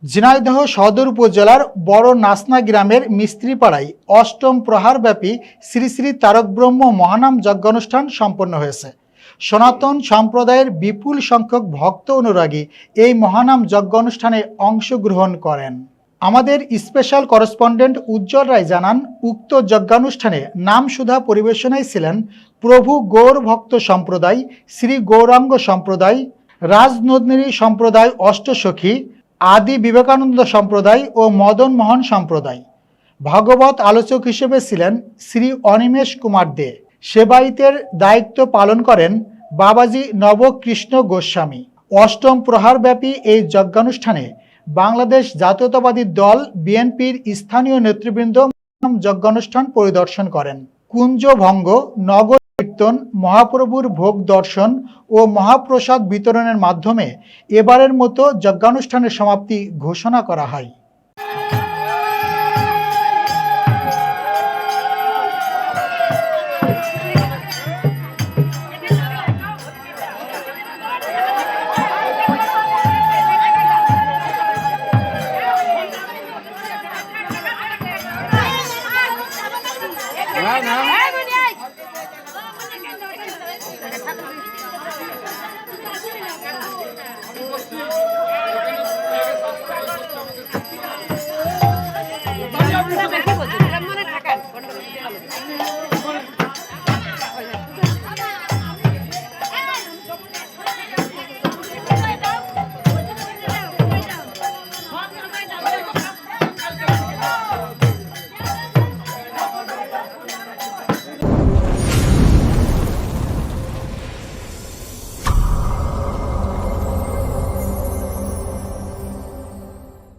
ঝিনাইদহ সদর উপজেলার বড় নাসনা গ্রামের মিস্ত্রিপাড়ায় অষ্টম প্রহারব্যাপী শ্রী শ্রী তারক ব্রহ্ম মহানাম যজ্ঞানুষ্ঠান সম্পন্ন হয়েছে। সনাতন সম্প্রদায়ের বিপুল সংখ্যক ভক্ত অনুরাগী এই মহানাম যজ্ঞানুষ্ঠানে অংশগ্রহণ করেন। আমাদের স্পেশাল করেসপন্ডেন্ট উজ্জ্বল রায় জানান, উক্ত যজ্ঞানুষ্ঠানে নাম সুধা পরিবেশনায় ছিলেন প্রভু গৌর ভক্ত সম্প্রদায়, শ্রী গৌরাঙ্গ সম্প্রদায়, রাজনন্দিনী সম্প্রদায়, অষ্টসখী, আদি বিবেকানন্দ সম্প্রদায় ও মদন মোহন সম্প্রদায়। ভাগবত আলোচক হিসেবে ছিলেন শ্রী অনিমেষ কুমার দে। সেবায়িতের দায়িত্ব পালন করেন বাবাজি নবকৃষ্ণ গোস্বামী। অষ্টম প্রহারব্যাপী এই যজ্ঞানুষ্ঠানে বাংলাদেশ জাতীয়তাবাদী দল বিএনপির স্থানীয় নেতৃবৃন্দ যজ্ঞানুষ্ঠান পরিদর্শন করেন। কুঞ্জভঙ্গ, নগর কীর্তন, মহাপ্রভুর ভোগ দর্শন ও মহাপ্রসাদ বিতরণের মাধ্যমে এবারের মতো যজ্ঞানুষ্ঠানের সমাপ্তি ঘোষণা করা হয়।